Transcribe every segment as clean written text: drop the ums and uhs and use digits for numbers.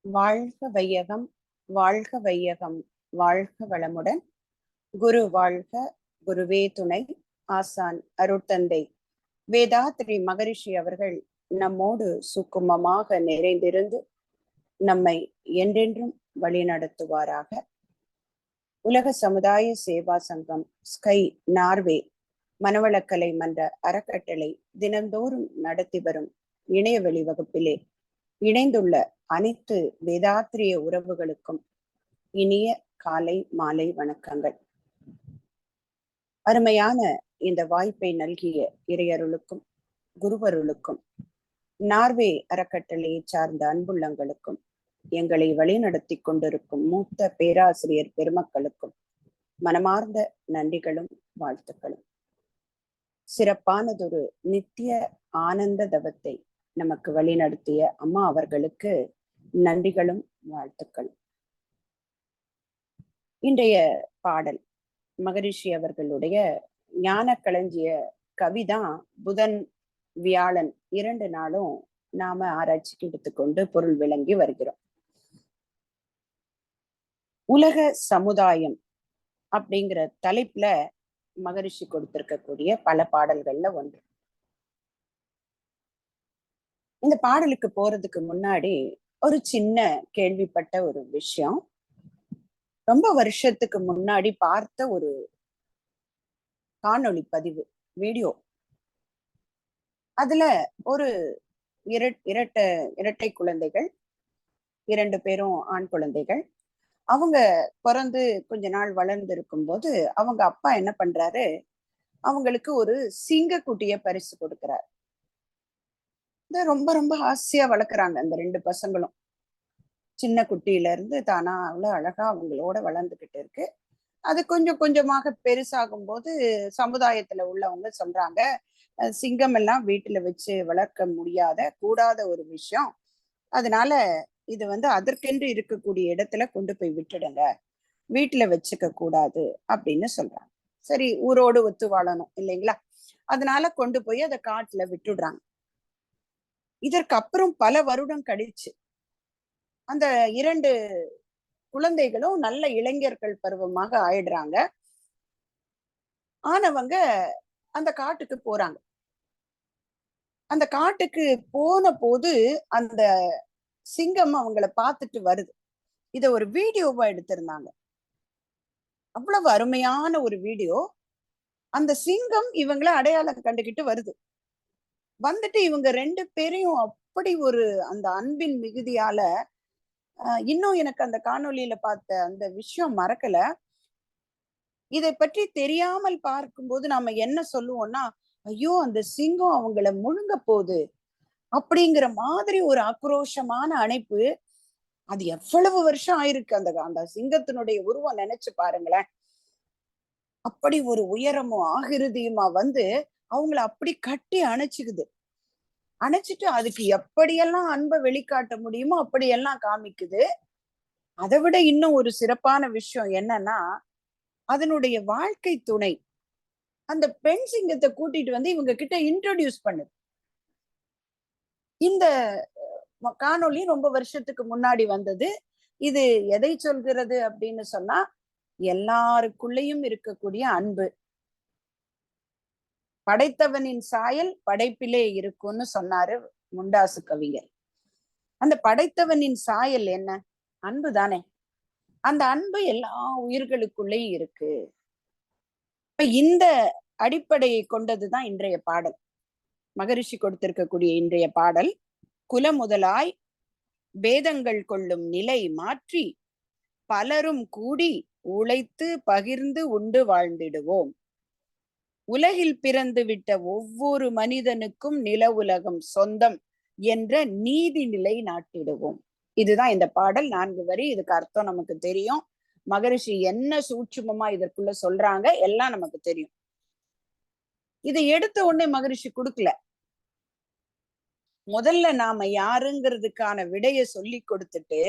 வாழ்க வையகம், வாழ்க வையகம், வாழ்க வளமுடன். குரு வாழ்க, குருவே துணை. ஆசான் அருட்தந்தை வேதாத்ரி மகரிஷி அவர்கள் நம்மோடு சுக்குமமாக நிறைந்திருந்து நம்மை என்றென்றும் வழிநடத்துவாராக. உலக சமுதாய சேவா சங்கம் ஸ்கை நார்வே மனவளக்கலை மன்ற அறக்கட்டளை தினந்தோறும் நடத்தி வரும் இணையவழி வகுப்பிலே இணைந்துள்ள அனைத்து வேதாத்திரிய உறவுகளுக்கும் இனிய காலை மாலை வணக்கங்கள். அருமையான இந்த வாய்ப்பை நல்கிய இறையருளுக்கும் குருவருளுக்கும் நார்வே அறக்கட்டளையை சார்ந்த அன்புள்ளங்களுக்கும் எங்களை வழிநடத்தி கொண்டிருக்கும் மூத்த பேராசிரியர் பெருமக்களுக்கும் மனமார்ந்த நன்றிகளும் வாழ்த்துக்களும். சிறப்பானதொரு நித்திய ஆனந்த தவத்தை நமக்கு வழிநடத்திய அம்மா அவர்களுக்கு நன்றிகளும் வாழ்த்துக்களும். இன்றைய பாடல் மகரிஷி அவர்களுடைய ஞான களஞ்சிய கவிதான் புதன் வியாழன் 2 நாளும் நாம ஆராய்ச்சிக்கு எடுத்துக்கொண்டு பொருள் விளங்கி வருகிறோம். உலக சமுதாயம் அப்படிங்கிற தலைப்புல மகரிஷி கொடுத்திருக்கக்கூடிய பல பாடல்கள்ல ஒன்று. இந்த பாடலுக்கு போறதுக்கு முன்னாடி ஒரு சின்ன கேள்விப்பட்ட ஒரு விஷயம். ரொம்ப வருஷத்துக்கு முன்னாடி பார்த்த ஒரு காணொளி பதிவு, வீடியோ. அதுல ஒரு இரட்டை குழந்தைகள், 2 பேரும் ஆண் குழந்தைகள். அவங்க பிறந்து கொஞ்ச நாள் வளர்ந்து இருக்கும் போது அவங்க அப்பா என்ன பண்றாரு, அவங்களுக்கு ஒரு சிங்கக்குட்டிய பரிசு கொடுக்கிறார். இத ரொம்ப ரொம்ப ஆசையா வளர்க்குறாங்க அந்த 2 பசங்களும். சின்ன குட்டியில இருந்து தானா அவ்வளவு அழகா அவங்களோட வளர்ந்துகிட்டு இருக்கு. அது கொஞ்சம் கொஞ்சமாக பெருசாகும் போது சமுதாயத்துல உள்ளவங்க சொல்றாங்க, சிங்கம் எல்லாம் வீட்டுல வச்சு வளர்க்க முடியாத கூடாத ஒரு விஷயம், அதனால இது அதற்கென்று இருக்கக்கூடிய இடத்துல கொண்டு போய் விட்டுடுங்க, வீட்டுல வச்சுக்க கூடாது அப்படின்னு சொல்றாங்க. சரி, ஊரோடு ஒத்து வாழணும் இல்லைங்களா, அதனால கொண்டு போய் அதை காட்டுல விட்டுடுறாங்க. இதற்கு அப்புறம் பல வருடம் கழிச்சு அந்த 2 குழந்தைகளும் நல்ல இளைஞர்கள் பருவமாக ஆயிடுறாங்க. ஆனவங்க அந்த காட்டுக்கு போறாங்க. அந்த காட்டுக்கு போன போது அந்த சிங்கம் அவங்கள பார்த்துட்டு வருது. இத ஒரு வீடியோவா எடுத்திருந்தாங்க. அவ்வளவு அருமையான ஒரு வீடியோ. அந்த சிங்கம் இவங்களை அடையாளம் கண்டுகிட்டு வருது. வந்துட்டு இவங்க 2 பேரையும் அப்படி ஒரு அந்த அன்பின் மிகுதியால, இன்னும் எனக்கு அந்த காணொளியில பார்த்த அந்த விஷயம் மறக்கல. இதை பற்றி தெரியாமல் பார்க்கும்போது நாம என்ன சொல்லுவோம்னா, ஐயோ அந்த சிங்கம் அவங்கள முழுங்க போகுது அப்படிங்கிற மாதிரி ஒரு ஆக்ரோஷமான அணைப்பு. அது எவ்வளவு வருஷம் ஆயிருக்கு. அந்த அந்த சிங்கத்தினுடைய உருவம் நினைச்சு பாருங்களேன். அப்படி ஒரு உயரமும் ஆகிருதியுமா அவங்கள அப்படி கட்டி அணைச்சுக்குது. அணைச்சிட்டு அதுக்கு எப்படியெல்லாம் அன்பை வெளிக்காட்ட முடியுமோ அப்படியெல்லாம் காமிக்குது. அதை விட இன்னும் ஒரு சிறப்பான விஷயம் என்னன்னா, அதனுடைய வாழ்க்கை துணை அந்த பெண் சிங்கத்தை கூட்டிட்டு இவங்க கிட்ட இன்ட்ரோடியூஸ் பண்ணுது. இந்த காணொளி ரொம்ப வருஷத்துக்கு முன்னாடி வந்தது. இது எதை சொல்கிறது அப்படின்னு சொன்னா, எல்லாருக்குள்ளேயும் இருக்கக்கூடிய அன்பு. படைத்தவனின் சாயல் படைப்பிலே இருக்கும்னு சொன்னாரு முண்டாசு கவிஞர். அந்த படைத்தவனின் சாயல் என்ன? அன்பு தானே. அந்த அன்பு எல்லா உயிர்களுக்குள்ளேயும் இருக்கு. இப்ப இந்த அடிப்படையை கொண்டதுதான் இன்றைய பாடல். மகரிஷி கொடுத்திருக்கக்கூடிய இன்றைய பாடல், குலமுதலாய் பேதங்கள் கொள்ளும் நிலை மாற்றி பலரும் கூடி உழைத்து பகிர்ந்து உண்டு வாழ்ந்திடுவோம். உலகில் பிறந்து விட்ட ஒவ்வொரு மனிதனுக்கும் நில உலகம் சொந்தம் என்ற நீதி நிலை நாட்டிடுவோம். இதுதான் இந்த பாடல். 4 வரி. இதுக்கு அர்த்தம் நமக்கு தெரியும். மகரிஷி என்ன சூட்சுமமா இதற்குள்ள சொல்றாங்க எல்லாம் நமக்கு தெரியும். இதை எடுத்த உடனே மகரிஷி கொடுக்கல. முதல்ல நாம யாருங்கிறதுக்கான விடையை சொல்லி கொடுத்துட்டு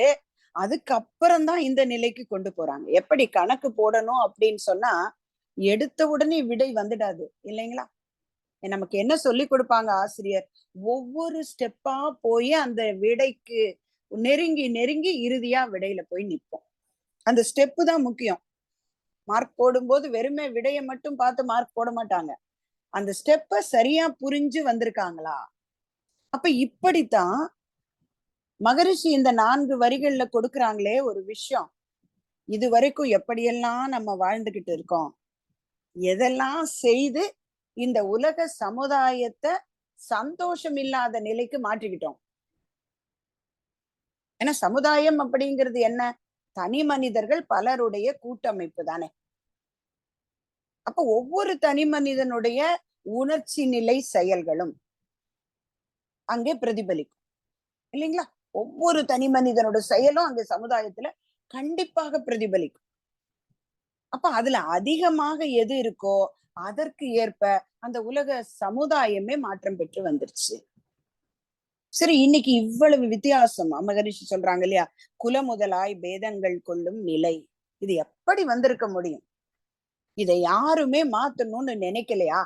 அதுக்கப்புறம் தான் இந்த நிலைக்கு கொண்டு போறாங்க. எப்படி கணக்கு போடணும் அப்படின்னு சொன்னா, எடுத்த உடனே விடை வந்துடாது இல்லைங்களா. நமக்கு என்ன சொல்லி கொடுப்பாங்க ஆசிரியர், ஒவ்வொரு ஸ்டெப்பா போய் அந்த விடைக்கு நெருங்கி நெருங்கி இறுதியா விடையில போய் நிற்போம். அந்த ஸ்டெப்பு தான் முக்கியம். மார்க் போடும்போது வெறுமே விடைய மட்டும் பார்த்து மார்க் போட மாட்டாங்க. அந்த ஸ்டெப்ப சரியா புரிஞ்சு வந்திருக்காங்களா? அப்ப இப்படித்தான் மகரிஷி இந்த 4 வரிகள்ல கொடுக்குறாங்களே ஒரு விஷயம். இது வரைக்கும் எப்படியெல்லாம் நம்ம வாழ்ந்துகிட்டு இருக்கோம், எதெல்லாம் செய்து இந்த உலக சமுதாயத்தை சந்தோஷம் இல்லாத நிலைக்கு மாற்றிக்கிட்டோம். ஏன்னா சமுதாயம் அப்படிங்கிறது என்ன? தனி மனிதர்கள் பலருடைய கூட்டமைப்பு தானே. அப்ப ஒவ்வொரு தனி மனிதனுடைய உணர்ச்சி நிலை செயல்களும் அங்கே பிரதிபலிக்கும் இல்லைங்களா? ஒவ்வொரு தனி மனிதனோட செயலும் அங்க சமுதாயத்துல கண்டிப்பாக பிரதிபலிக்கும். அப்ப அதுல அதிகமாக எது இருக்கோ அதற்கு ஏற்ப அந்த உலக சமுதாயமே மாற்றம் பெற்று வந்துருச்சு. சரி, இன்னைக்கு இவ்வளவு வித்தியாசம் மகரிஷி சொல்றாங்க இல்லையா, குல முதலாய் பேதங்கள் கொள்ளும் நிலை, இது எப்படி வந்திருக்க முடியும்? இதை யாருமே மாத்தணும்னு நினைக்கலையா?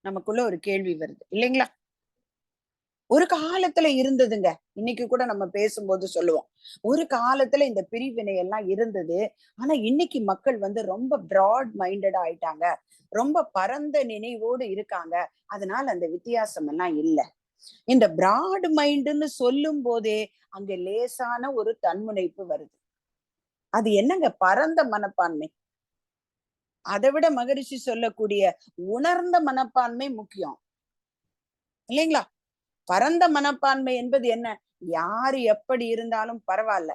நமக்குள்ள ஒரு கேள்வி வருது இல்லைங்களா? ஒரு காலத்துல இருந்ததுங்க. இன்னைக்கு கூட நம்ம பேசும்போது சொல்லுவோம், ஒரு காலத்துல இந்த பிரிவினை எல்லாம் இருந்தது. ஆனா இன்னைக்கு மக்கள் ரொம்ப பிராட் மைண்டடா ஆயிட்டாங்க, ரொம்ப பரந்த நினைவோடு இருக்காங்க. அதனால அந்த வித்தியாசம் எல்லாம் இல்ல. இந்த பிராட் மைண்டுன்னு சொல்லும் போதே அங்க லேசான ஒரு தன்முனைப்பு வருது. அது என்னங்க? பரந்த மனப்பான்மை. அதை விட மகரிஷி சொல்லக்கூடிய உணர்ந்த மனப்பான்மை முக்கியம் இல்லைங்களா? பரந்த மனப்பான்மை என்பது என்ன? யாரு எப்படி இருந்தாலும் பரவாயில்ல,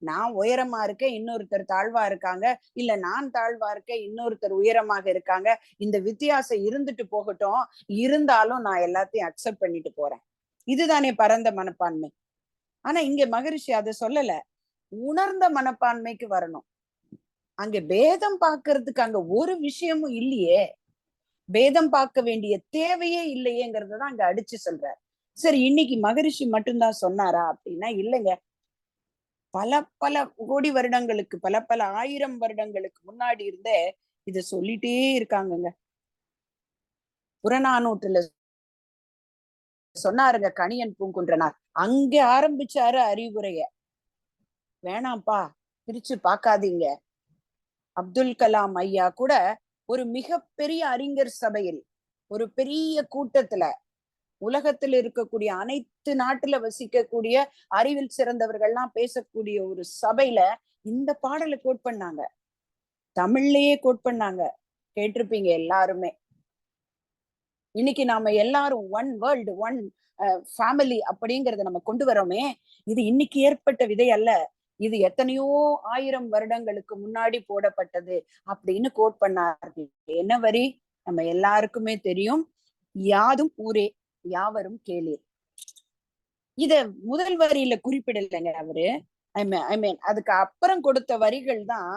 நான் உயரமா இருக்கேன், இன்னொருத்தர் தாழ்வா இருக்காங்க, இல்ல நான் தாழ்வா இருக்கேன், இன்னொருத்தர் உயரமாக இருக்காங்க, இந்த வித்தியாசம் இருந்துட்டு போகட்டும், இருந்தாலும் நான் எல்லாத்தையும் அக்செப்ட் பண்ணிட்டு போறேன். இதுதானே பரந்த மனப்பான்மை. ஆனா இங்க மகரிஷி அதை சொல்லல. உணர்ந்த மனப்பான்மைக்கு வரணும். அங்க பேதம் பார்க்கறதுக்கு அங்க ஒரு விஷயமும் இல்லையே, பேதம் பார்க்க வேண்டிய தேவையே இல்லையேங்கிறதான் அங்க அடிச்சு சொல்றார். சரி, இன்னைக்கு மகரிஷி மட்டும்தான் சொன்னாரா அப்படின்னா இல்லைங்க. பல பல கோடி வருடங்களுக்கு, பல பல ஆயிரம் வருடங்களுக்கு முன்னாடி இருந்தே இத சொல்லிட்டே இருக்காங்கங்க. புறநானூற்றுல சொன்னாருங்க கணியன் பூங்குன்றனார். அங்க ஆரம்பிச்சாரு அறிவுரைய. வேணாம்ப்பா, பிரிச்சு பார்க்காதீங்க. அப்துல் கலாம் ஐயா கூட ஒரு மிகப்பெரிய அறிஞர் சபையில், ஒரு பெரிய கூட்டத்துல, உலகத்தில் இருக்கக்கூடிய அனைத்து நாட்டுல வசிக்கக்கூடிய அறிவில் சிறந்தவர்கள்லாம் பேசக்கூடிய ஒரு சபையில இந்த பாடலை கோட் பண்ணாங்க. தமிழ்லயே கோட் பண்ணாங்க. கேட்டிருப்பீங்க எல்லாருமே. இன்னைக்கு நாம எல்லாரும் ஒன் வேர்ல்டு, ஒன் ஃபேமிலி அப்படிங்கறத நம்ம கொண்டு வரோமே, இது இன்னைக்கு ஏற்பட்ட விதை அல்ல. இது எத்தனையோ ஆயிரம் வருடங்களுக்கு முன்னாடி போடப்பட்டது அப்படின்னு கோட் பண்ணாரு. என்ன வரி? நம்ம எல்லாருக்குமே தெரியும். யாதும் ஊரே யாவரும் கேளீர். இத முதல் வரியில குறிப்பிடலைங்க அவரு. ஐ மீன் அதுக்கு அப்புறம் கொடுத்த வரிகள் தான்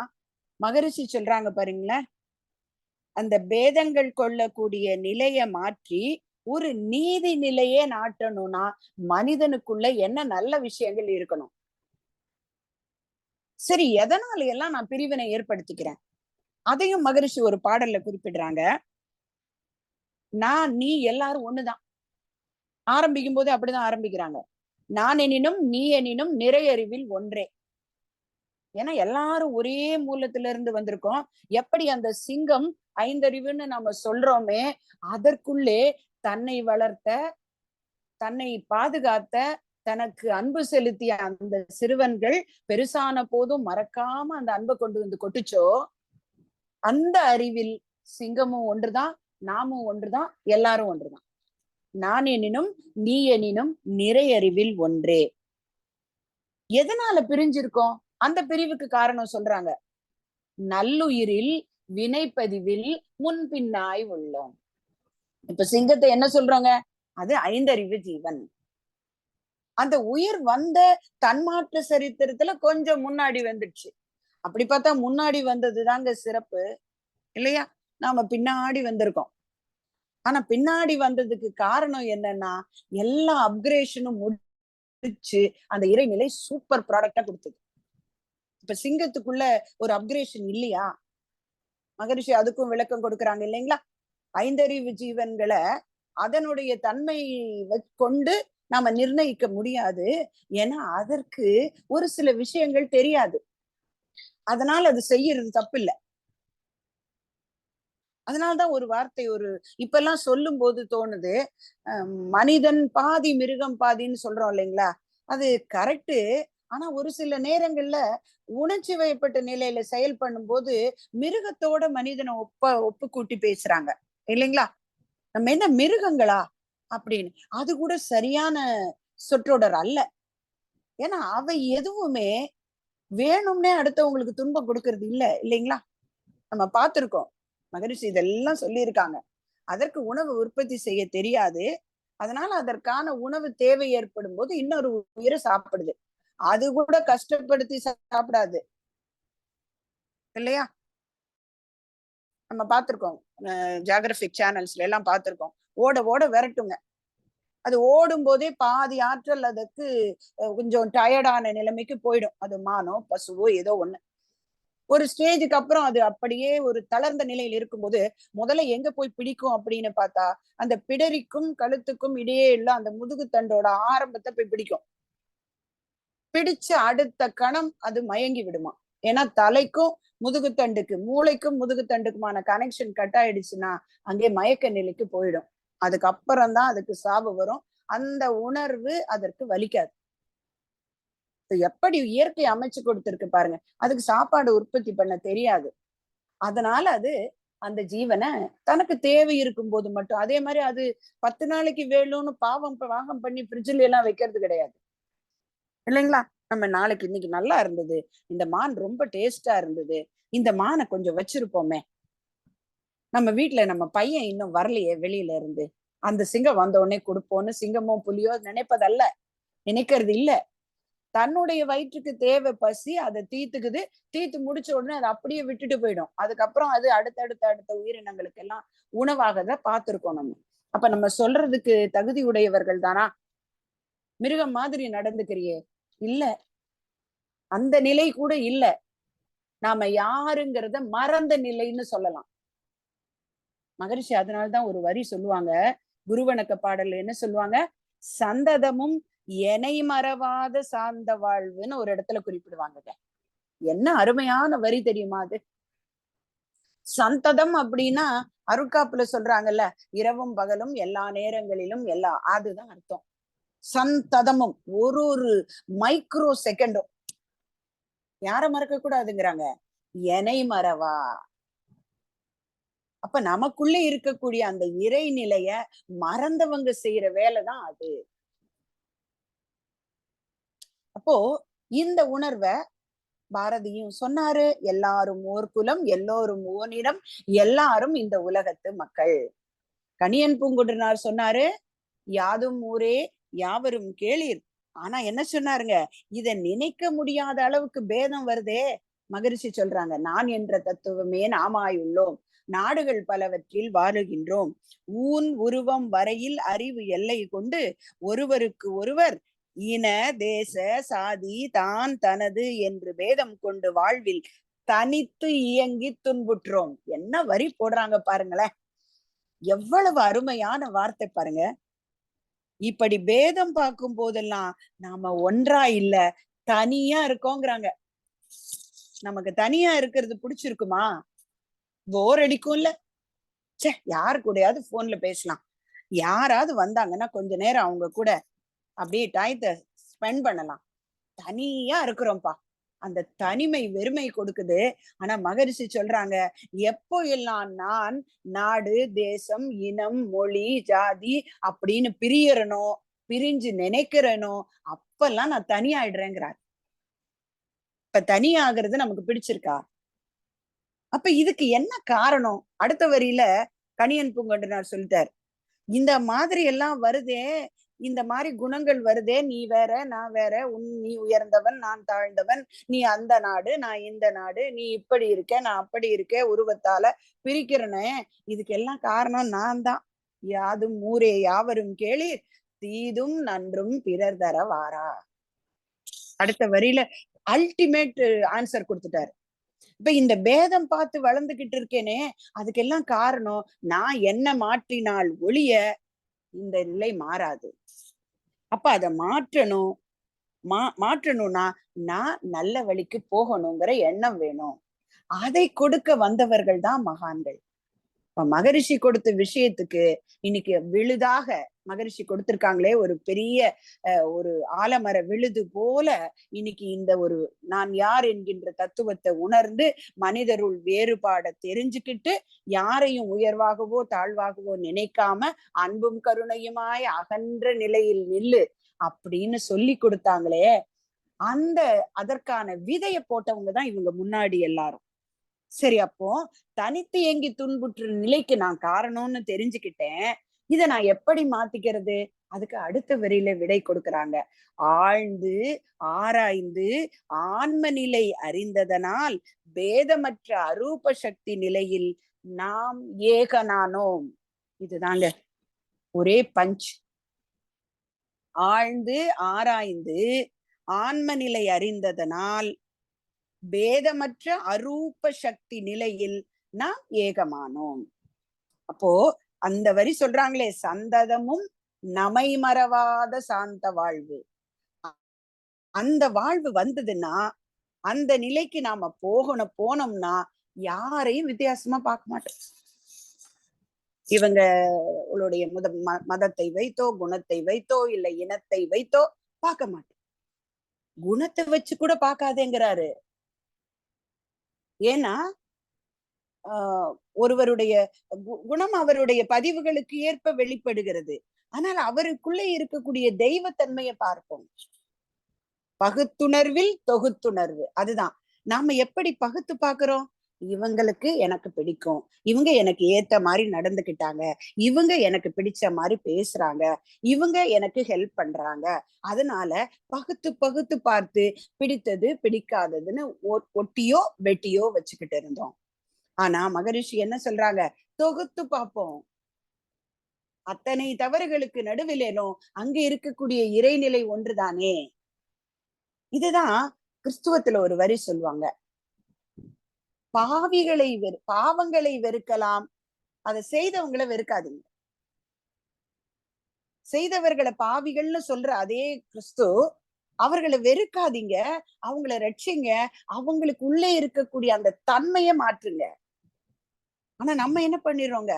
மகரிஷி சொல்றாங்க பாருங்களேன். அந்த பேதங்கள் கொள்ளக்கூடிய நிலையை மாற்றி ஒரு நீதி நிலையே நாட்டணும்னா மனிதனுக்குள்ள என்ன நல்ல விஷயங்கள் இருக்கணும்? சரி, எதனால எல்லாம் நான் பிரிவினை ஏற்படுத்திக்கிறேன்? அதையும் மகரிஷி ஒரு பாடல்ல குறிப்பிடுறாங்க. நான் நீ எல்லாரும் ஒண்ணுதான். ஆரம்பிக்கும் போது அப்படிதான் ஆரம்பிக்கிறாங்க. நான் எனினும் நீ எனினும் நிறையறிவில் ஒன்றே. ஏன்னா எல்லாரும் ஒரே மூலத்துல இருந்து வந்திருக்கோம். எப்படி அந்த சிங்கம் ஐந்தறிவுன்னு நம்ம சொல்றோமே, அதற்குள்ளே தன்னை வளர்த்த, தன்னை பாதுகாத்த, தனக்கு அன்பு செலுத்திய அந்த சிறுவன்கள் பெருசான போதும் மறக்காம அந்த அன்பை கொண்டு வந்து கொட்டுச்சோ, அந்த அறிவில் சிங்கமும் ஒன்றுதான், நாமும் ஒன்றுதான், எல்லாரும் ஒன்றுதான். நான் எனினும் நீ எனினும் நிறையறிவில் ஒன்றே. எதனால பிரிஞ்சிருக்கோம்? அந்த பிரிவுக்கு காரணம் சொல்றாங்க. நல்லுயிரில் வினைப்பதிவில் முன்பின்னாய் உள்ளோம். இப்ப சிங்கத்தை என்ன சொல்றாங்க? அது ஐந்தறிவு ஜீவன். அந்த உயிர் வந்த தன்மாற்ற சரித்திரத்துல கொஞ்சம் முன்னாடி வந்துடுச்சு. அப்படி பார்த்தா முன்னாடி வந்தது தாங்க சிறப்பு இல்லையா? நாம பின்னாடி வந்திருக்கோம். ஆனா பின்னாடி வந்ததுக்கு காரணம் என்னன்னா, எல்லா அப்கிரேஷனும் முடிச்சு அந்த இறைநிலை சூப்பர் ப்ராடக்டா கொடுத்தது. இப்ப சிங்கத்துக்குள்ள ஒரு அப்கிரேஷன் இல்லையா? மகரிஷி அதுக்கும் விளக்கம் கொடுக்குறாங்க இல்லைங்களா? ஐந்தறிவு ஜீவன்களை அதனுடைய தன்மை கொண்டு நாம நிர்ணயிக்க முடியாது. ஏன்னா அதற்கு ஒரு சில விஷயங்கள் தெரியாது. அதனால அது செய்யறது தப்பு இல்ல. அதனால்தான் ஒரு வார்த்தை இப்பெல்லாம் சொல்லும் போது தோணுது, மனிதன் பாதி மிருகம் பாதின்னு சொல்றோம் இல்லைங்களா? அது கரெக்டு. ஆனா ஒரு சில நேரங்கள்ல உணர்ச்சி வயப்பட்ட நிலையில செயல்படும் போது மிருகத்தோட மனிதனை ஒப்பு கூட்டி பேசுறாங்க இல்லைங்களா? நம்ம என்ன மிருகங்களா அப்படின்னு. அது கூட சரியான சொற்றொடர் அல்ல. ஏன்னா அவை எதுவுமே வேணும்னே அடுத்தவங்களுக்கு துன்பம் கொடுக்கறது இல்ல இல்லைங்களா? நம்ம பார்த்திருக்கோம். மகரிஷி இதெல்லாம் சொல்லியிருக்காங்க. அதற்கு உணவு உற்பத்தி செய்ய தெரியாது. அதனால அதற்கான உணவு தேவை ஏற்படும் போது இன்னொரு உயிரை சாப்பிடுது. அது கூட கஷ்டப்படுத்தி சாப்பிடாது இல்லையா? நம்ம பார்த்திருக்கோம். ஜியோகிராபிக் சேனல்ஸ்ல எல்லாம் பார்த்திருக்கோம். ஓட ஓட விரட்டுங்க. அது ஓடும் போதே பாதி ஆற்றல் அதுக்கு கொஞ்சம் டயர்டான நிலைமைக்கு போயிடும். அது மானோ பசுவோ ஏதோ ஒண்ணு. ஒரு ஸ்டேஜுக்கு அப்புறம் அது அப்படியே ஒரு தளர்ந்த நிலையில் இருக்கும்போது முதல்ல எங்க போய் பிடிக்கும் அப்படின்னு பார்த்தா அந்த பிடரிக்கும் கழுத்துக்கும் இடையே உள்ள அந்த முதுகு தண்டோட ஆரம்பத்தை போய் பிடிக்கும். பிடிச்சு அடுத்த கணம் அது மயங்கி விடுமா. ஏன்னா தலைக்கும் முதுகுத்தண்டுக்கு மூளைக்கும் முதுகுத்தண்டுக்குமான கனெக்ஷன் கட் ஆயிடுச்சுன்னா அங்கே மயக்க நிலைக்கு போயிடும். அதுக்கப்புறம் தான் அதுக்கு சாவு வரும். அந்த உணர்வு அதற்கு வலிக்காது. எப்படி இயற்கை அமைச்சு கொடுத்திருக்கு பாருங்க. அதுக்கு சாப்பாடு உற்பத்தி பண்ண தெரியாது. அதனால அது அந்த ஜீவனை தனக்கு தேவை இருக்கும் போது மட்டும். அதே மாதிரி அது 10 நாளைக்கு வேணும்னு பாகம் பண்ணி ஃப்ரிட்ஜ்ல எல்லாம் வைக்கிறது கிடையாது இல்லைங்களா? நம்ம நாளைக்கு இன்னைக்கு நல்லா இருந்தது, இந்த மான் ரொம்ப டேஸ்டா இருந்தது, இந்த மானை கொஞ்சம் வச்சிருப்போமே, நம்ம வீட்டுல நம்ம பையன் இன்னும் வரலையே வெளியில இருந்து, அந்த சிங்கம் வந்த உடனே கொடுப்போம்னு சிங்கமோ புலியோ நினைப்பதல்ல, நினைக்கிறது இல்ல. தன்னுடைய வயிற்றுக்கு தேவை பசி, அதை தீத்துக்குது. தீத்து முடிச்ச உடனே அதை அப்படியே விட்டுட்டு போயிடும். அதுக்கப்புறம் அது அடுத்த உயிரினங்களுக்கு எல்லாம் உணவாகத பார்த்திருக்கோம் நம்ம. அப்ப நம்ம சொல்றதுக்கு தகுதி உடையவர்கள் தானா? மிருகம் மாதிரி நடந்துக்கிறியே இல்ல, அந்த நிலை கூட இல்ல. நாம யாருங்கிறத மறந்த நிலைன்னு சொல்லலாம். மகரிஷி அதனால்தான் ஒரு வரி சொல்லுவாங்க, குருவணக்க பாடல் என்ன சொல்லுவாங்க, சந்ததமும் எனை மறவாத சார்ந்த வாழ்வுன்னு ஒரு இடத்துல குறிப்பிடுவாங்க. என்ன அருமையான வரி தெரியுமா அது? சந்ததம் அப்படின்னா அருட்காப்புல சொல்றாங்கல்ல, இரவும் பகலும் எல்லா நேரங்களிலும் அதுதான் அர்த்தம். சந்ததமும் ஒரு மைக்ரோ செகண்டும் யார மறக்க கூடாதுங்கிறாங்க, எனை மறவா. அப்ப நமக்குள்ள இருக்கக்கூடிய அந்த இறைநிலைய மறந்தவங்க செய்யற வேலைதான் அது. அப்போ இந்த உணர்வை பாரதியும் சொன்னாரு, எல்லாரும் ஓர் குலம், எல்லோரும் ஓனிடம், எல்லாரும் இந்த உலகத்து மக்கள். கணியன் பூங்குன்றனார் சொன்னாரு, யாதும் ஊரே யாவரும் கேளீர். ஆனா என்ன சொன்னாருங்க, இத நினைக்க முடியாத அளவுக்கு பேதம் வருதே. மகரிஷி சொல்றாங்க, நான் என்ற தத்துவமே நாமாயுள்ளோம், நாடுகள் பலவற்றில் வாழுகின்றோம், ஊன் உருவம் வரையில் அறிவு எல்லை கொண்டு ஒருவருக்கு ஒருவர் இன தேச சாதி தான் தனது என்று பேதம் கொண்டு வாழ்வில் தனித்து இயங்கி துன்புற்றோம். என்ன வரி போடுறாங்க பாருங்களேன், எவ்வளவு அருமையான வார்த்தை பாருங்க. இப்படி பேதம் பார்க்கும் போதெல்லாம் நாம ஒன்றா இல்ல, தனியா இருக்கோங்கிறாங்க. நமக்கு தனியா இருக்கிறது பிடிச்சிருக்குமா? போர் அடிக்கும்ல. சே, யாரு கூடயாவது போன்ல பேசலாம், யாராவது வந்தாங்கன்னா கொஞ்ச நேரம் அவங்க கூட அப்படியே டயத்தை ஸ்பெண்ட் பண்ணலாம். தனியா இருக்கிறோம்ப்பா, அந்த தனிமை வெறுமை கொடுக்குது. ஆனா மகரிஷி சொல்றாங்க, எப்போ எல்லாம் நான் நாடு தேசம் இனம் மொழி ஜாதி அப்படின்னு பிரியறனோ, பிரிஞ்சு நினைக்கிறனோ, அப்பெல்லாம் நான் தனியாயிடுறேங்கிறார். இப்ப தனியாகிறது நமக்கு பிடிச்சிருக்கா? அப்ப இதுக்கு என்ன காரணம்? அடுத்த வரியில கணியன் பூங்கொண்டனார் சொல்லிட்டார், இந்த மாதிரி எல்லாம் வருதே, இந்த மாதிரி குணங்கள் வருதே, நீ வேற நான் வேற, நீ உயர்ந்தவன் நான் தாழ்ந்தவன், நீ அந்த நாடு நான் இந்த நாடு, நீ இப்படி இருக்க நான் அப்படி இருக்க, உருவத்தால பிரிக்கிறனே, இதுக்கு எல்லாம் காரணம் நான் தான். யாதும் ஊரே யாவரும் கேளீர், தீதும் நன்றும் பிறர் தர வாரா. அடுத்த வரியில அல்டிமேட் ஆன்சர் கொடுத்துட்டாரு. இப்ப இந்த பேதம் பார்த்து வளர்ந்துகிட்டு இருக்கேனே, அதுக்கெல்லாம் காரணம் நான் என்ன மாற்றினால் ஒழிய இந்த நிலை மாறாது. அப்ப அதை மாற்றணும்னா நான் நல்ல வழிக்கு போகணுங்கிற எண்ணம் வேணும். அதை கொடுக்க வந்தவர்கள் தான் மகான்கள். இப்ப மகரிஷி கொடுத்த விஷயத்துக்கு இன்னைக்கு விழுதாக மகரிஷி கொடுத்திருக்காங்களே, ஒரு பெரிய ஒரு ஆலமர விழுது போல இன்னைக்கு இந்த ஒரு நான் யார் என்கின்ற தத்துவத்தை உணர்ந்து மனிதருள் வேறுபாட தெரிஞ்சுக்கிட்டு யாரையும் உயர்வாகவோ தாழ்வாகவோ நினைக்காம அன்பும் கருணையுமாய் அகன்ற நிலையில் நில்லு அப்படின்னு சொல்லி கொடுத்தாங்களே, அதற்கான விதைய போட்டவங்க தான் இவங்க முன்னாடி எல்லாரும். சரி, அப்போ தனித்து ஏங்கி துன்புற்ற நிலைக்கு நான் காரணம்னு தெரிஞ்சுக்கிட்டேன். இத நான் எப்படி மாத்திக்கிறது? அதுக்கு அடுத்த வரியில விடை கொடுக்கறாங்க. ஆழ்ந்து ஆராய்ந்து ஆன்ம நிலை அறிந்ததனால் பேதமற்ற அரூப சக்தி நிலையில் நாம் ஏகனானோம். இதுதாங்க ஒரே பஞ்ச். ஆழ்ந்து ஆராய்ந்து ஆன்ம நிலை அறிந்ததனால் பேதமற்ற அரூப சக்தி நிலையில் நாம் ஏகமானோம். அப்போ அந்த வரி சொல்றாங்களே, சந்ததமும் நமை மறவாத சாந்த வாழ்வு. அந்த வாழ்வு வந்ததுன்னா அந்த நிலைக்கு நாம போனோம்னா யாரையும் வித்தியாசமா பார்க்க மாட்டோம். இவங்களுடைய மதத்தை வைத்தோ, குணத்தை வைத்தோ, இல்ல இனத்தை வைத்தோ பார்க்க மாட்டோம். குணத்தை வச்சு கூட பார்க்காதேங்கிறாரு. ஏன்னா ஒருவருடைய குணம் அவருடைய பதிவுகளுக்கு ஏற்ப வெளிப்படுகிறது. ஆனால் அவருக்குள்ளே இருக்கக்கூடிய தெய்வத்தன்மையை பார்ப்போம். பகுத்துணர்வில் தொகுத்துணர்வு. அதுதான் நாம எப்படி பகுத்து பாக்குறோம். இவங்களுக்கு எனக்கு பிடிக்கும், இவங்க எனக்கு ஏத்த மாதிரி நடந்துக்கிட்டாங்க, இவங்க எனக்கு பிடிச்ச மாதிரி பேசுறாங்க, இவங்க எனக்கு ஹெல்ப் பண்றாங்க, அதனால பகுத்து பகுத்து பார்த்து பிடித்தது பிடிக்காததுன்னு ஒட்டியோ வெட்டியோ வச்சுக்கிட்டு இருந்தோம். ஆனா மகரிஷி என்ன சொல்றாங்க? தொகுத்து பார்ப்போம். அத்தனை தவறுகளுக்கு நடுவிலேனும் அங்க இருக்கக்கூடிய இறைநிலை ஒன்றுதானே. இதுதான் கிறிஸ்துவத்துல ஒரு வரி சொல்லுவாங்க, பாவங்களை வெறுக்கலாம், அதை செய்தவங்களை வெறுக்காதீங்க. செய்தவர்களை பாவிகள்னு சொல்ற அதே கிறிஸ்து அவர்களை வெறுக்காதீங்க, அவங்கள ரட்சிங்க, அவங்களுக்கு உள்ளே இருக்கக்கூடிய அந்த தன்மையை மாற்றுங்க. ஆனா நம்ம என்ன பண்ணிடுறோங்க,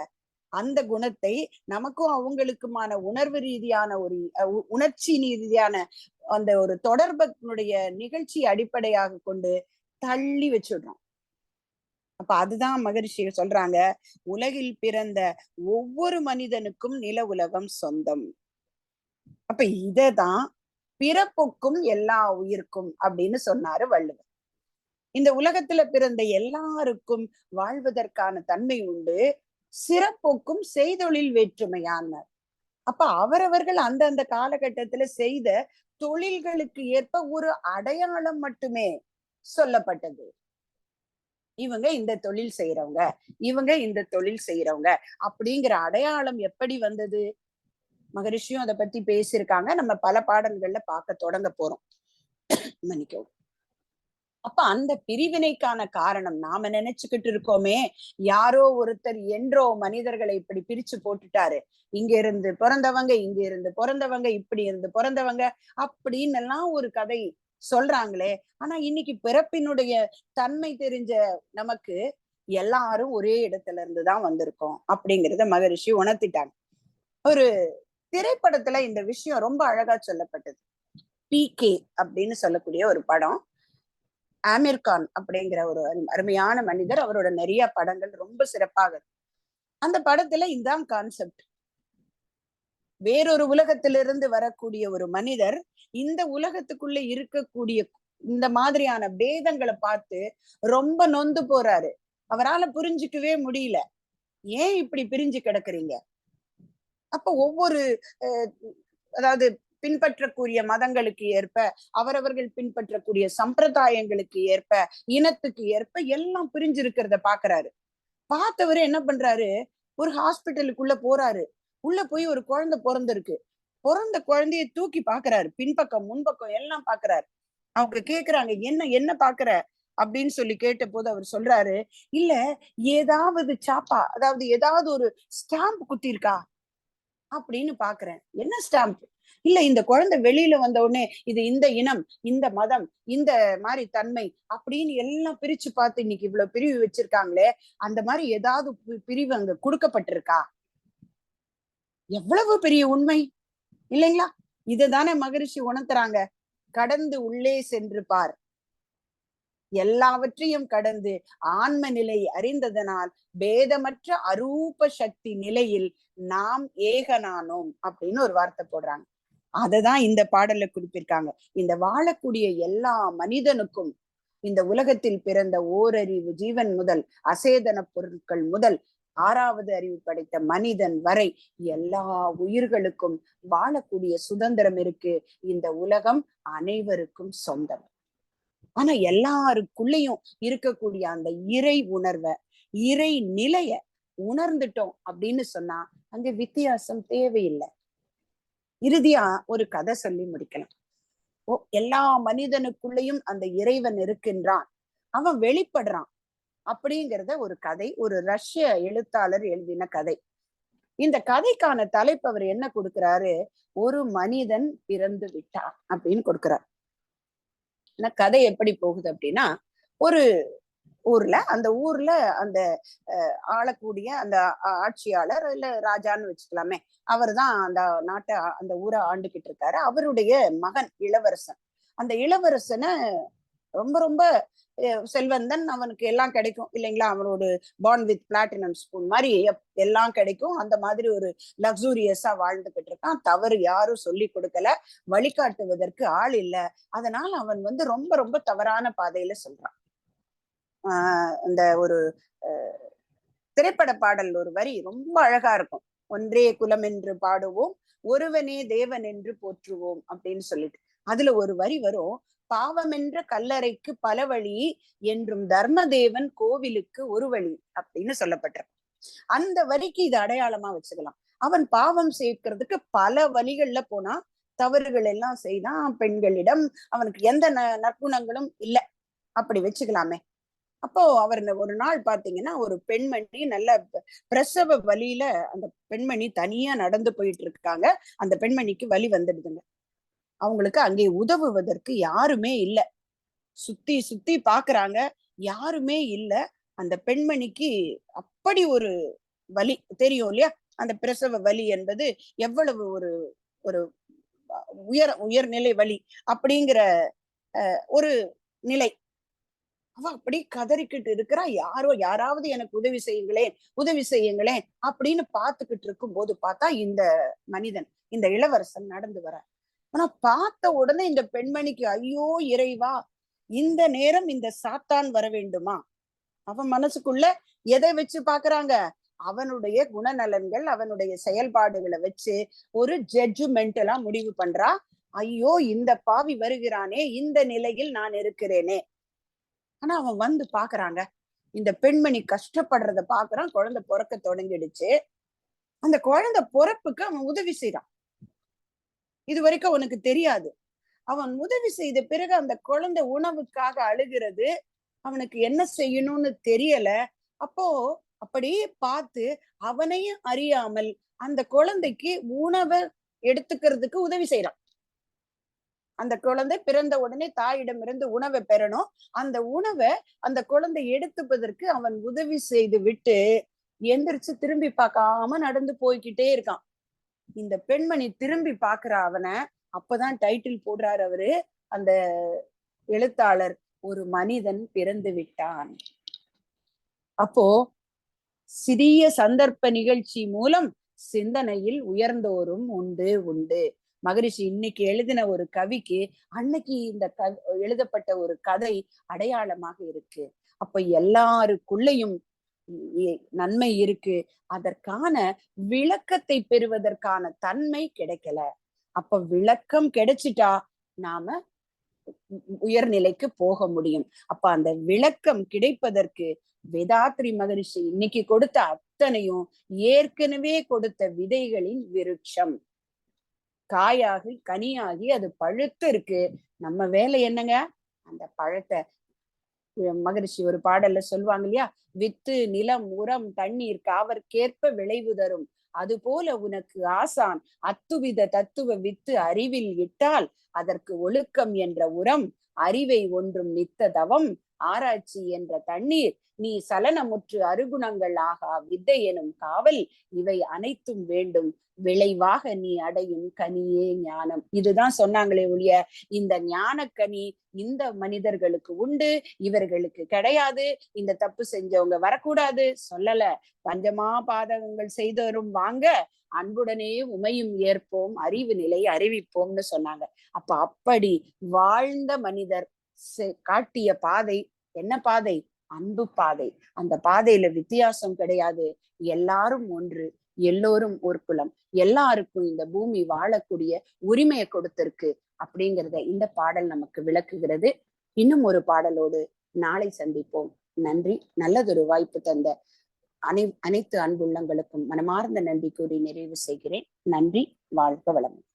அந்த குணத்தை நமக்கும் அவங்களுக்குமான உணர்வு ரீதியான ஒரு உணர்ச்சி ரீதியான அந்த ஒரு தொடர்புடைய நிகழ்ச்சி அடிப்படையாக கொண்டு தள்ளி வச்சிடுறோம். அப்ப அதுதான் மகரிஷி சொல்றாங்க, உலகில் பிறந்த ஒவ்வொரு மனிதனுக்கும் நில உலகம் சொந்தம். அப்ப இததான் பிறப்புக்கும் எல்லா உயிர்க்கும் அப்படின்னு சொன்னாரு வள்ளுவர். இந்த உலகத்துல பிறந்த எல்லாருக்கும் வாழ்வதற்கான தன்மை உண்டு, சிறப்புக்கும் செய்தொழில் வேற்றுமையான. அப்ப அவரவர்கள் அந்தந்த காலகட்டத்துல செய்த தொழில்களுக்கு ஏற்ப ஒரு அடையாளம் மட்டுமே சொல்லப்பட்டது. இவங்க இந்த தொழில் செய்யறவங்க, இவங்க இந்த தொழில் செய்யறவங்க அப்படிங்கிற அடையாளம் எப்படி வந்தது? மகரிஷியும் அதை பத்தி பேசியிருக்காங்க. நம்ம பல பாடல்கள்ல பார்க்க தொடங்க போறோம். மன்னிக்கவும். அப்ப அந்த பிரிவினைக்கான காரணம் நாம நினைச்சுக்கிட்டு இருக்கோமே, யாரோ ஒருத்தர் என்றோ மனிதர்களை இப்படி பிரிச்சு போட்டுட்டாரு, இங்க இருந்து பிறந்தவங்க, இங்க இருந்து பிறந்தவங்க, இப்படி இருந்து பிறந்தவங்க அப்படின்னு எல்லாம் ஒரு கதை சொல்றாங்களே. ஆனா இன்னைக்கு பிறப்பினுடைய தன்மை தெரிஞ்ச நமக்கு எல்லாரும் ஒரே இடத்துல இருந்துதான் வந்திருக்கோம் அப்படிங்கிறத மகரிஷி உணர்த்திட்டாங்க. ஒரு திரைப்படத்துல இந்த விஷயம் ரொம்ப அழகா சொல்லப்பட்டது. PK அப்படின்னு சொல்லக்கூடிய ஒரு படம். ஆமீர் கான் அப்படிங்கிற ஒரு அருமையான மனிதர், அவரோட நிறைய படங்கள் ரொம்ப சிறப்பாக. அந்த படத்துல இதான் கான்செப்ட். வேறொரு உலகத்திலிருந்து வரக்கூடிய ஒரு மனிதர் இந்த உலகத்துக்குள்ள இருக்கக்கூடிய இந்த மாதிரியான பேதங்களை பார்த்து ரொம்ப நொந்து போறாரு. அவரால புரிஞ்சுக்கவே முடியல, ஏன் இப்படி பிரிஞ்சு கிடக்குறீங்க. அப்ப ஒவ்வொரு அதாவது பின்பற்றக்கூடிய மதங்களுக்கு ஏற்ப, அவரவர்கள் பின்பற்றக்கூடிய சம்பிரதாயங்களுக்கு ஏற்ப, இனத்துக்கு ஏற்ப எல்லாம் பிரிஞ்சிருக்கிறத பாக்குறாரு. பார்த்தவரு என்ன பண்றாரு, ஒரு ஹாஸ்பிட்டலுக்குள்ள போறாரு. உள்ள போய் ஒரு குழந்தை பிறந்திருக்கு. பிறந்த குழந்தைய தூக்கி பாக்குறாரு, பின்பக்கம் முன்பக்கம் எல்லாம் பாக்குறாரு. அவங்க கேக்குறாங்க, என்ன என்ன பாக்குற அப்படின்னு சொல்லி கேட்ட போது அவர் சொல்றாரு, இல்ல ஏதாவது சாப்பா, அதாவது ஏதாவது ஒரு ஸ்டாம்ப் குத்தி இருக்கா அப்படின்னு பாக்குறேன். என்ன ஸ்டாம்ப்? இல்ல இந்த குழந்தை வெளியில வந்த உடனே இது இந்த இனம், இந்த மதம், இந்த மாதிரி தன்மை அப்படின்னு எல்லாம் பிரிச்சு பார்த்து இன்னைக்கு இவ்வளவு பிரிவு வச்சிருக்காங்களே, அந்த மாதிரி ஏதாவது பிரிவு அங்க கொடுக்கப்பட்டிருக்கா? எவ்வளவு பெரிய உண்மை இல்லைங்களா? இதுதானே மகரிஷி உணர்த்துறாங்க. கடந்து உள்ளே சென்று பார், எல்லாவற்றையும் கடந்து ஆன்ம நிலை அறிந்ததனால் பேதமற்ற அரூப சக்தி நிலையில் நாம் ஏகனானோம் அப்படின்னு ஒரு வார்த்தை போடுறாங்க. அததான் இந்த பாடல்ல குறிப்பிருக்காங்க. இந்த வாழக்கூடிய எல்லா மனிதனுக்கும், இந்த உலகத்தில் பிறந்த ஓரறிவு ஜீவன் முதல் அசேதன பொருட்கள் முதல் 6வது அறிவு படைத்த மனிதன் வரை எல்லா உயிர்களுக்கும் வாழக்கூடிய சுதந்திரம் இருக்கு. இந்த உலகம் அனைவருக்கும் சொந்தம். ஆனா எல்லாருக்குள்ளயும் இருக்கக்கூடிய அந்த இறை உணர்வை, இறை நிலைய உணர்ந்துட்டோம் அப்படின்னு சொன்னா அங்க வித்தியாசம் தேவையில்லை. இறுதியா ஒரு கதை சொல்லி முடிக்கலாம். எல்லா மனிதனுக்குள்ளேயும் அந்த இறைவன் இருக்கின்றான், அவன் வெளிப்படுறான் அப்படிங்கிறத ஒரு கதை, ஒரு ரஷ்ய எழுத்தாளர் எழுதின கதை. இந்த கதைக்கான தலைப்பு அவர் என்ன கொடுக்கிறாரு? ஒரு மனிதன் பிறந்து விட்டான் அப்படின்னு கொடுக்கிறார். கதை எப்படி போகுது அப்படின்னா, ஒரு ஊர்ல, அந்த ஊர்ல அந்த ஆளக்கூடிய அந்த ஆட்சியாளர் இல்ல ராஜான்னு வச்சுக்கலாமே, அவர் தான் அந்த நாட்டை, அந்த ஊரை ஆண்டுகிட்டு இருக்காரு. அவருடைய மகன் இளவரசன். அந்த இளவரசனை ரொம்ப ரொம்ப செல்வந்தன், அவனுக்கு எல்லாம் கிடைக்கும் இல்லைங்களா? அவனோட பார்ன் வித் பிளாட்டினம் ஸ்பூன் மாதிரி எல்லாம் கிடைக்கும். அந்த மாதிரி ஒரு லக்ஸூரியஸா வாழ்ந்துகிட்டு இருக்கான். தவறு யாரும் சொல்லி கொடுக்கல, வழிகாட்டுவதற்கு ஆள் இல்லை. அதனால அவன் ரொம்ப ரொம்ப தவறான பாதையில சொல்றான். இந்த ஒரு திரைப்பட பாடல் ஒரு வரி ரொம்ப அழகா இருக்கும். ஒன்றே குலம் என்று பாடுவோம், ஒருவனே தேவன் என்று போற்றுவோம் அப்படின்னு சொல்லிட்டு அதுல ஒரு வரி வரும். பாவமென்ற கல்லறைக்கு பல வழி என்றும் தர்மதேவன் கோவிலுக்கு ஒரு வழி அப்படின்னு சொல்லப்பட்டிருக்கு. அந்த வரிக்கு இது அடையாளமா வச்சுக்கலாம். அவன் பாவம் சேர்க்கிறதுக்கு பல வழிகள்ல போனா, தவறுகள் எல்லாம் செய்தான். பெண்களிடம் அவனுக்கு எந்த நற்குணங்களும் இல்லை, அப்படி வச்சுக்கலாமே. அப்போ அவர் ஒரு நாள் பாத்தீங்கன்னா, ஒரு பெண்மணி நல்ல பிரசவ வலியில அந்த பெண்மணி தனியா நடந்து போயிட்டு இருக்காங்க. அந்த பெண்மணிக்கு வலி வந்துடுதுங்க. அவங்களுக்கு அங்கே உதவுவதற்கு யாருமே இல்லை. சுத்தி சுத்தி பாக்குறாங்க, யாருமே இல்லை. அந்த பெண்மணிக்கு அப்படி ஒரு வலி தெரியும் இல்லையா? அந்த பிரசவ வலி என்பது எவ்வளவு ஒரு ஒரு உயர்நிலை வலி அப்படிங்கிற ஒரு நிலை. அவ அப்படி கதறிக்கிட்டு இருக்கிறா. யாராவது எனக்கு உதவி செய்யுங்களேன், உதவி செய்யுங்களேன் அப்படின்னு பார்த்துக்கிட்டு இருக்கும் போது பார்த்தா இந்த மனிதன், இந்த இளவரசன் நடந்து வர. ஆனா பார்த்த உடனே இந்த பெண்மணிக்கு ஐயோ இறைவா, இந்த நேரம் இந்த சாத்தான் வர வேண்டுமா? அவன் மனசுக்குள்ள எதை வச்சு பாக்குறாங்க? அவனுடைய குணநலன்கள், அவனுடைய செயல்பாடுகளை வச்சு ஒரு ஜட்ஜ்மெண்டலா முடிவு பண்றா. ஐயோ இந்த பாவி வருகிறானே, இந்த நிலையில் நான் இருக்கிறேனே. ஆனா அவன் வந்து பாக்குறாங்க, இந்த பெண்மணி கஷ்டப்படுறத பாக்குறான். குழந்தை பிறக்க தொடங்கிடுச்சு. அந்த குழந்தை பிறப்புக்கு அவன் உதவி செய்யறான். இது வரைக்கும் அவனுக்கு தெரியாது. அவன் உதவி செய்த பிறகு அந்த குழந்தை உணவுக்காக அழுகிறது. அவனுக்கு என்ன செய்யணும்னு தெரியல. அப்போ அப்படியே பார்த்து அவனையும் அறியாமல் அந்த குழந்தைக்கு உணவை எடுத்துக்கிறதுக்கு உதவி செய்யறான். அந்த குழந்தை பிறந்த உடனே தாயிடமிருந்து உணவை பெறணும். அந்த உணவை அந்த குழந்தை எடுத்துப்பதற்கு அவன் உதவி செய்து விட்டு எந்திரிச்சு திரும்பி பார்க்காம நடந்து போய்கிட்டே இருக்கான். இந்த பெண்மணி திரும்பி பாக்குற அவனை. அப்பதான் டைட்டில் போடுறாரு அவரு, அந்த எழுத்தாளர், ஒரு மனிதன் பிறந்து விட்டான். அப்போ சிறிய சந்தர்ப்ப நிகழ்ச்சி மூலம் சிந்தனையில் உயர்ந்தோரும் உண்டு உண்டு. மகரிஷி இன்னைக்கு எழுதின ஒரு கவிக்கு அன்னைக்கு இந்த எழுதப்பட்ட ஒரு கதை அடையாளமாக இருக்கு. அப்ப எல்லாருக்குள்ளயும் நன்மை இருக்கு. அதற்கான விளக்கத்தை பெறுவதற்கான தன்மை கிடைக்கல. அப்ப விளக்கம் கிடைச்சிட்டா நாம உயர்நிலைக்கு போக முடியும். அப்ப அந்த விளக்கம் கிடைப்பதற்கு வேதாத்ரி மகரிஷி இன்னைக்கு கொடுத்த அத்தனையும் ஏற்கனவே கொடுத்த விதைகளின் விருட்சம். காயாகி கனியாகி அது பழுத்து இருக்கு. நம்ம வேலை என்னங்க? அந்த பழத்தை, மகரிஷி ஒரு பாடல்ல சொல்லுவாங்க இல்லையா, வித்து நிலம் உரம் தண்ணீர் காவற்கேற்ப விளைவு தரும் அதுபோல உனக்கு ஆசான் அத்துவித தத்துவ வித்து அறிவில் இட்டால் அதற்கு ஒழுக்கம் என்ற உரம், அறிவை ஒன்றும் நித்த தவம், ஆராய்ச்சி என்ற தண்ணீர், நீ சலனமுற்று அருகுணங்கள் ஆகா வித்தை எனும் காவல், இவை அனைத்தும் வேண்டும், விளைவாக நீ அடையும் கனியே ஞானம். இதுதான் சொன்னாங்களே ஒழிய இந்த ஞானக்கனி இந்த மனிதர்களுக்கு உண்டு, இவர்களுக்கு கிடையாது, இந்த தப்பு செஞ்சவங்க வரக்கூடாது சொல்லல. பஞ்சமா பாதகங்கள் செய்தவரும் வாங்க, அன்புடனே உமையும் ஏற்போம், அறிவு நிலை அறிவிப்போம்னு சொன்னாங்க. அப்படி வாழ்ந்த மனிதர் காட்டிய பாதை என்ன பாதை? அன்பு பாதை. அந்த பாதையில வித்தியாசம் கிடையாது. எல்லாரும் ஒன்று, எல்லோரும் ஒரு குலம், எல்லாருக்கும் இந்த பூமி வாழக்கூடிய உரிமையை கொடுத்திருக்கு அப்படிங்கிறத இந்த பாடல் நமக்கு விளக்குகிறது. இன்னும் ஒரு பாடலோடு நாளை சந்திப்போம். நன்றி. நல்லதொரு வாய்ப்பு தந்த அனைத்து அன்புள்ளங்களுக்கும் மனமார்ந்த நன்றி கூறி நிறைவு செய்கிறேன். நன்றி. வாழ்க வளமுடன்.